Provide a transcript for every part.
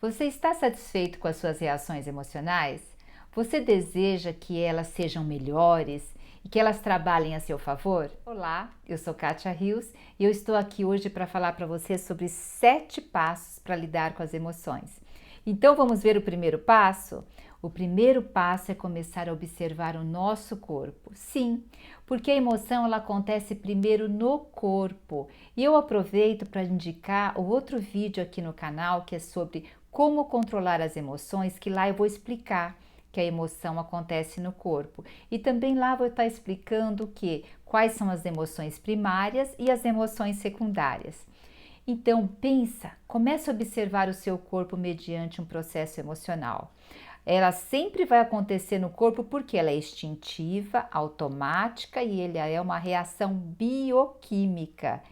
Você está satisfeito com as suas reações emocionais? Você deseja que elas sejam melhores e que elas trabalhem a seu favor? Olá, eu sou Kátia Rios e eu estou aqui hoje para falar para você sobre 7 passos para lidar com as emoções. Então vamos ver o primeiro passo? O primeiro passo é começar a observar o nosso corpo. Sim, porque a emoção ela acontece primeiro no corpo. E eu aproveito para indicar o outro vídeo aqui no canal que é sobre como controlar as emoções, que lá eu vou explicar que a emoção acontece no corpo. E também lá vou estar explicando quais são as emoções primárias e as emoções secundárias. Então pensa, comece a observar o seu corpo mediante um processo emocional. Ela sempre vai acontecer no corpo porque ela é instintiva, automática e ela é uma reação bioquímica.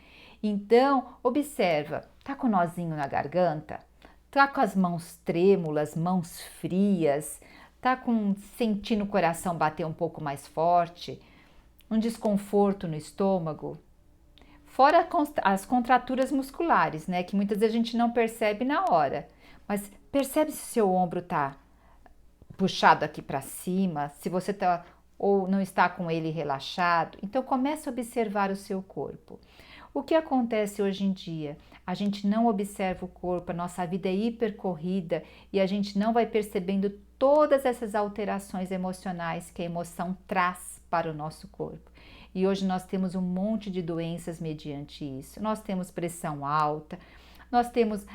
Então, observa, tá com nozinho na garganta? Tá com as mãos trêmulas, mãos frias? Tá sentindo o coração bater um pouco mais forte? Um desconforto no estômago? Fora as contraturas musculares, né? Que muitas vezes a gente não percebe na hora. Mas percebe se o seu ombro tá puxado aqui para cima, se você tá ou não está com ele relaxado. Então comece a observar o seu corpo. O que acontece hoje em dia? A gente não observa o corpo, a nossa vida é hipercorrida e a gente não vai percebendo todas essas alterações emocionais que a emoção traz para o nosso corpo. E hoje nós temos um monte de doenças mediante isso. Nós temos pressão alta, nós temos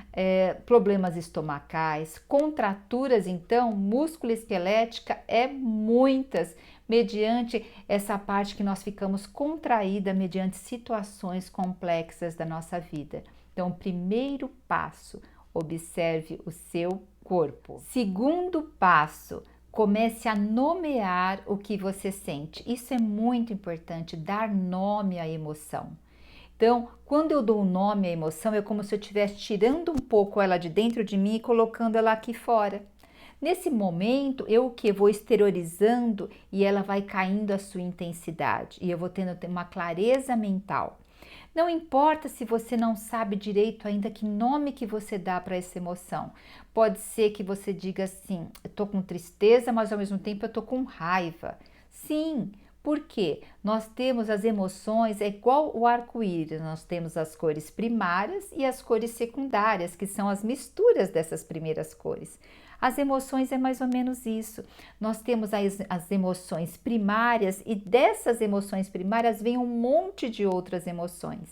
problemas estomacais, contraturas, então, músculo-esquelética muitas, mediante essa parte que nós ficamos contraída mediante situações complexas da nossa vida. Então, primeiro passo, observe o seu corpo. Segundo passo, comece a nomear o que você sente. Isso é muito importante, dar nome à emoção. Então, quando eu dou um nome à emoção, é como se eu estivesse tirando um pouco ela de dentro de mim e colocando ela aqui fora. Nesse momento, eu vou exteriorizando e ela vai caindo a sua intensidade e eu vou tendo uma clareza mental. Não importa se você não sabe direito ainda que nome que você dá para essa emoção. Pode ser que você diga assim, eu tô com tristeza, mas ao mesmo tempo eu tô com raiva. Sim, porque nós temos as emoções, é igual o arco-íris, nós temos as cores primárias e as cores secundárias, que são as misturas dessas primeiras cores. As emoções é mais ou menos isso. Nós temos as emoções primárias e dessas emoções primárias vem um monte de outras emoções.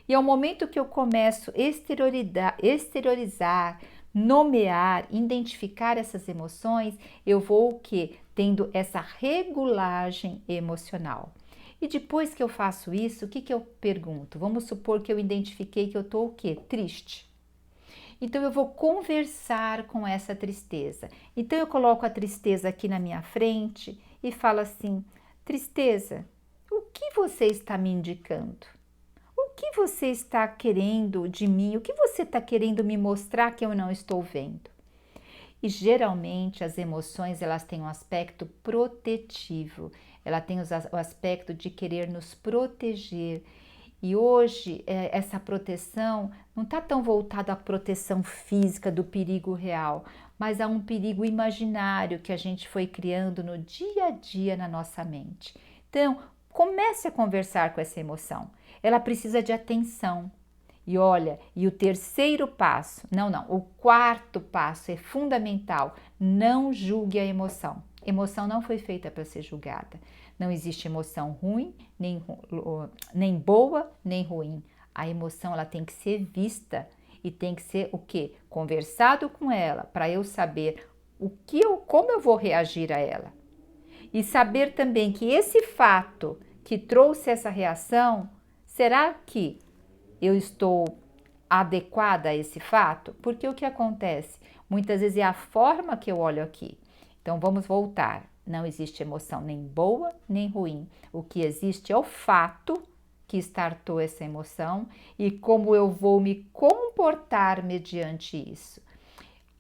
E ao momento que eu começo a exteriorizar, nomear, identificar essas emoções, eu vou o quê? Tendo essa regulagem emocional. E depois que eu faço isso, o que eu pergunto? Vamos supor que eu identifiquei que eu estou o quê? Triste. Então eu vou conversar com essa tristeza. Então eu coloco a tristeza aqui na minha frente e falo assim: tristeza, o que você está me indicando? O que você está querendo de mim? O que você está querendo me mostrar que eu não estou vendo? E geralmente as emoções elas têm um aspecto protetivo, ela tem o aspecto de querer nos proteger. E hoje essa proteção não está tão voltada à proteção física do perigo real, mas a um perigo imaginário que a gente foi criando no dia a dia na nossa mente. Então, comece a conversar com essa emoção. Ela precisa de atenção. E olha, e o terceiro passo, o quarto passo é fundamental, não julgue a emoção. Emoção não foi feita para ser julgada. Não existe emoção ruim, nem boa, nem ruim. A emoção ela tem que ser vista e tem que ser o quê? Conversado com ela, para eu saber como eu vou reagir a ela. E saber também que esse fato que trouxe essa reação, será que eu estou adequada a esse fato? Porque o que acontece? Muitas vezes é a forma que eu olho aqui. Então vamos voltar. Não existe emoção nem boa nem ruim. O que existe é o fato que startou essa emoção e como eu vou me comportar mediante isso.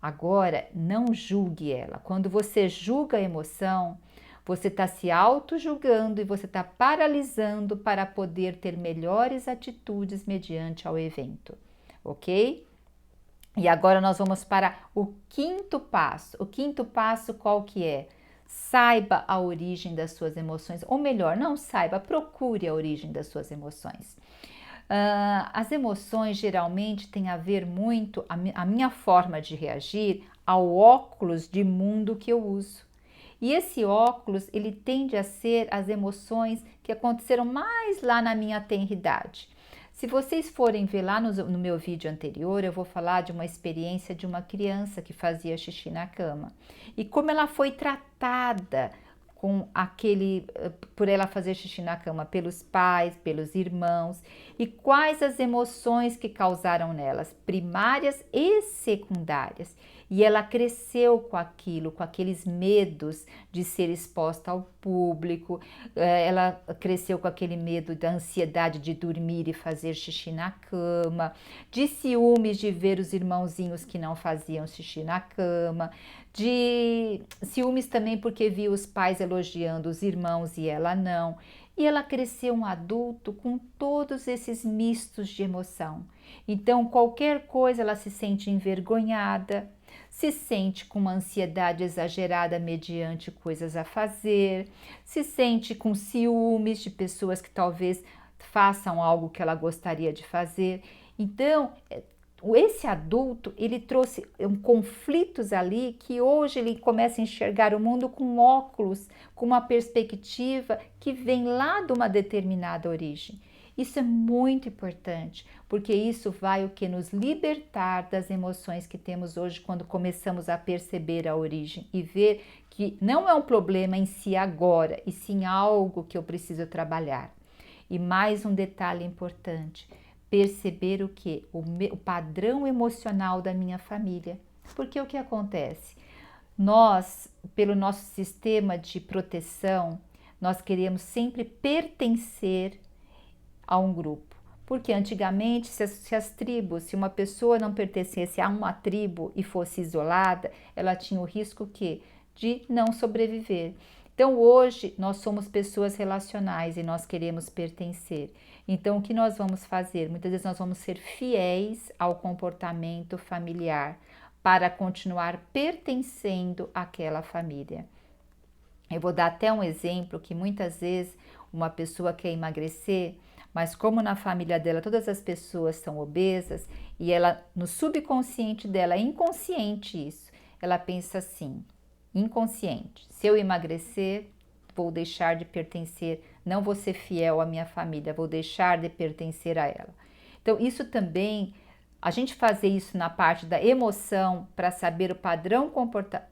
Agora, não julgue ela. Quando você julga a emoção, você está se auto-julgando e você está paralisando para poder ter melhores atitudes mediante ao evento, ok? E agora nós vamos para o quinto passo. O quinto passo qual que é? Saiba a origem das suas emoções, ou melhor, não saiba, procure a origem das suas emoções. As emoções geralmente têm a ver muito a minha forma de reagir ao óculos de mundo que eu uso. E esse óculos, ele tende a ser as emoções que aconteceram mais lá na minha tenridade. Se vocês forem ver lá no meu vídeo anterior, eu vou falar de uma experiência de uma criança que fazia xixi na cama. E como ela foi tratada por ela fazer xixi na cama pelos pais, pelos irmãos, e quais as emoções que causaram nelas, primárias e secundárias. E ela cresceu com aquilo, com aqueles medos de ser exposta ao público, ela cresceu com aquele medo da ansiedade de dormir e fazer xixi na cama, de ciúmes de ver os irmãozinhos que não faziam xixi na cama, de ciúmes também porque via os pais elogiando os irmãos e ela não. E ela cresceu um adulto com todos esses mistos de emoção. Então, qualquer coisa ela se sente envergonhada, se sente com uma ansiedade exagerada mediante coisas a fazer, se sente com ciúmes de pessoas que talvez façam algo que ela gostaria de fazer. Então, esse adulto, ele trouxe conflitos ali que hoje ele começa a enxergar o mundo com óculos, com uma perspectiva que vem lá de uma determinada origem. Isso é muito importante, porque isso vai o que nos libertar das emoções que temos hoje quando começamos a perceber a origem e ver que não é um problema em si agora, e sim algo que eu preciso trabalhar. E mais um detalhe importante, perceber o que? O padrão emocional da minha família. Porque o que acontece? Nós, pelo nosso sistema de proteção, nós queremos sempre pertencer a um grupo. Porque antigamente, se as tribos, se uma pessoa não pertencesse a uma tribo e fosse isolada, ela tinha o risco que? De não sobreviver. Então hoje nós somos pessoas relacionais e nós queremos pertencer. Então o que nós vamos fazer? Muitas vezes nós vamos ser fiéis ao comportamento familiar para continuar pertencendo àquela família. Eu vou dar até um exemplo que muitas vezes uma pessoa quer emagrecer, mas como na família dela todas as pessoas são obesas e ela no subconsciente dela, é inconsciente isso, ela pensa assim, inconsciente, se eu emagrecer, vou deixar de pertencer, não vou ser fiel à minha família, vou deixar de pertencer a ela. Então isso também, a gente fazer isso na parte da emoção para saber o padrão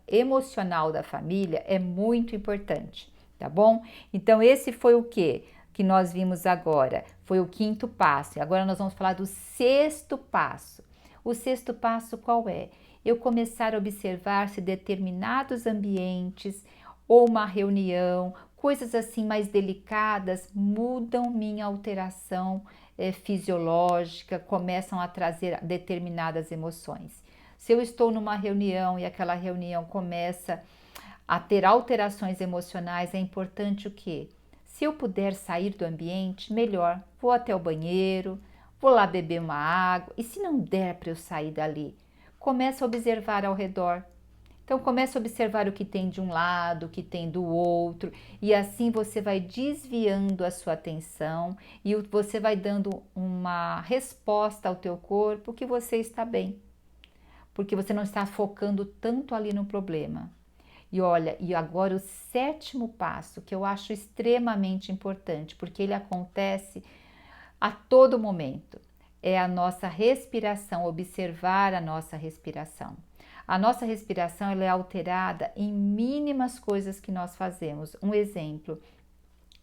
emocional da família é muito importante, tá bom? Então esse foi o que nós vimos agora, foi o quinto passo. E agora nós vamos falar do sexto passo. O sexto passo qual é? Eu começar a observar se determinados ambientes ou uma reunião, coisas assim mais delicadas, mudam minha alteração fisiológica, começam a trazer determinadas emoções. Se eu estou numa reunião e aquela reunião começa a ter alterações emocionais, é importante o quê? Se eu puder sair do ambiente, melhor. Vou até o banheiro, vou lá beber uma água. E se não der para eu sair dali, começo a observar ao redor. Então, comece a observar o que tem de um lado, o que tem do outro. E assim você vai desviando a sua atenção e você vai dando uma resposta ao teu corpo que você está bem. Porque você não está focando tanto ali no problema. E olha, e agora o sétimo passo, que eu acho extremamente importante, porque ele acontece a todo momento, é a nossa respiração, observar a nossa respiração. A nossa respiração ela é alterada em mínimas coisas que nós fazemos. Um exemplo,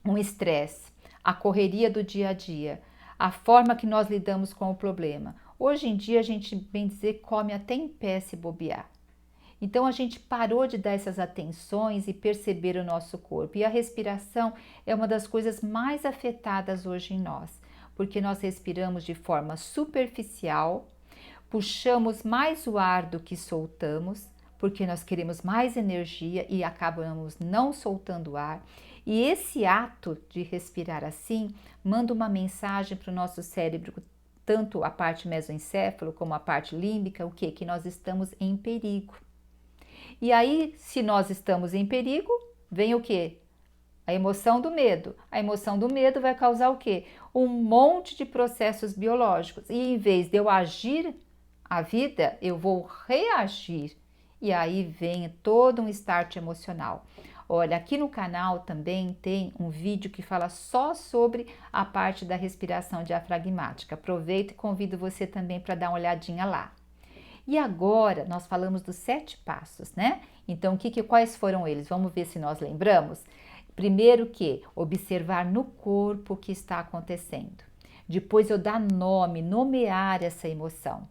um estresse, a correria do dia a dia, a forma que nós lidamos com o problema. Hoje em dia a gente, bem dizer, come até em pé se bobear. Então a gente parou de dar essas atenções e perceber o nosso corpo. E a respiração é uma das coisas mais afetadas hoje em nós, porque nós respiramos de forma superficial, puxamos mais o ar do que soltamos, porque nós queremos mais energia e acabamos não soltando ar. E esse ato de respirar assim manda uma mensagem para o nosso cérebro tanto a parte mesoencéfalo como a parte límbica, o quê? Que nós estamos em perigo. E aí, se nós estamos em perigo, vem o quê? A emoção do medo. A emoção do medo vai causar o quê? Um monte de processos biológicos. E em vez de eu agir a vida, eu vou reagir. E aí vem todo um start emocional. Olha, aqui no canal também tem um vídeo que fala só sobre a parte da respiração diafragmática. Aproveito e convido você também para dar uma olhadinha lá. E agora nós falamos dos 7 passos, né? Então, quais foram eles? Vamos ver se nós lembramos. Primeiro que observar no corpo o que está acontecendo. Depois eu dar nome, nomear essa emoção.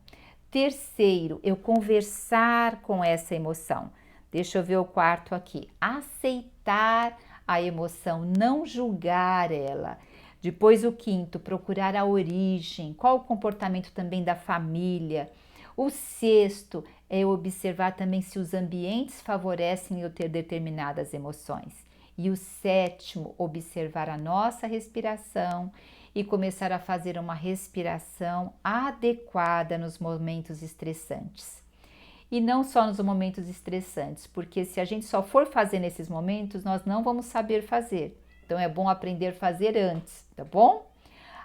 Terceiro, eu conversar com essa emoção. Deixa eu ver o quarto aqui. Aceitar a emoção, não julgar ela. Depois o quinto, procurar a origem, qual o comportamento também da família. O sexto é observar também se os ambientes favorecem eu ter determinadas emoções. E o sétimo, observar a nossa respiração e começar a fazer uma respiração adequada nos momentos estressantes. E não só nos momentos estressantes, porque se a gente só for fazer nesses momentos, nós não vamos saber fazer. Então é bom aprender a fazer antes, tá bom?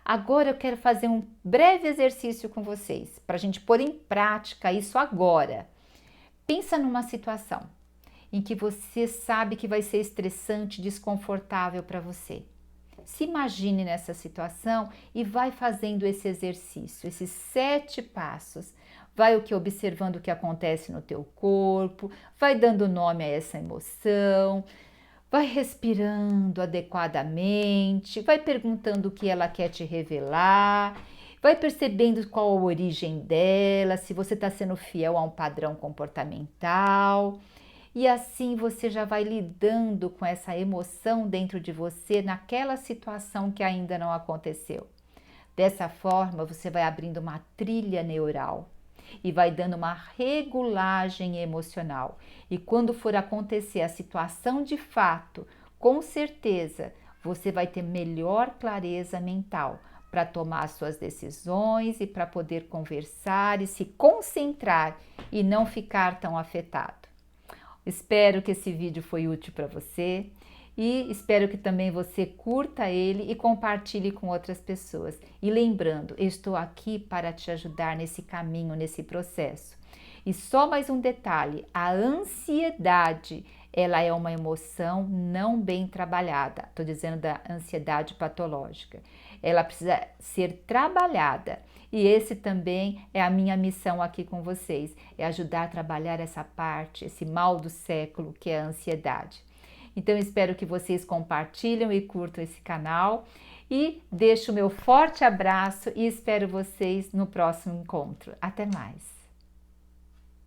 Agora eu quero fazer um breve exercício com vocês, para a gente pôr em prática isso agora. Pensa numa situação em que você sabe que vai ser estressante, desconfortável para você. Se imagine nessa situação e vai fazendo esse exercício, esses 7 passos. Vai observando o que acontece no teu corpo, vai dando nome a essa emoção, vai respirando adequadamente, vai perguntando o que ela quer te revelar, vai percebendo qual a origem dela, se você está sendo fiel a um padrão comportamental. E assim você já vai lidando com essa emoção dentro de você naquela situação que ainda não aconteceu. Dessa forma, você vai abrindo uma trilha neural e vai dando uma regulagem emocional. E quando for acontecer a situação de fato, com certeza você vai ter melhor clareza mental para tomar suas decisões e para poder conversar e se concentrar e não ficar tão afetado. Espero que esse vídeo foi útil para você e espero que também você curta ele e compartilhe com outras pessoas. E lembrando, eu estou aqui para te ajudar nesse caminho, nesse processo. E só mais um detalhe, a ansiedade, ela é uma emoção não bem trabalhada. Estou dizendo da ansiedade patológica. Ela precisa ser trabalhada. E esse também é a minha missão aqui com vocês, é ajudar a trabalhar essa parte, esse mal do século que é a ansiedade. Então espero que vocês compartilhem e curtam esse canal e deixo o meu forte abraço e espero vocês no próximo encontro. Até mais!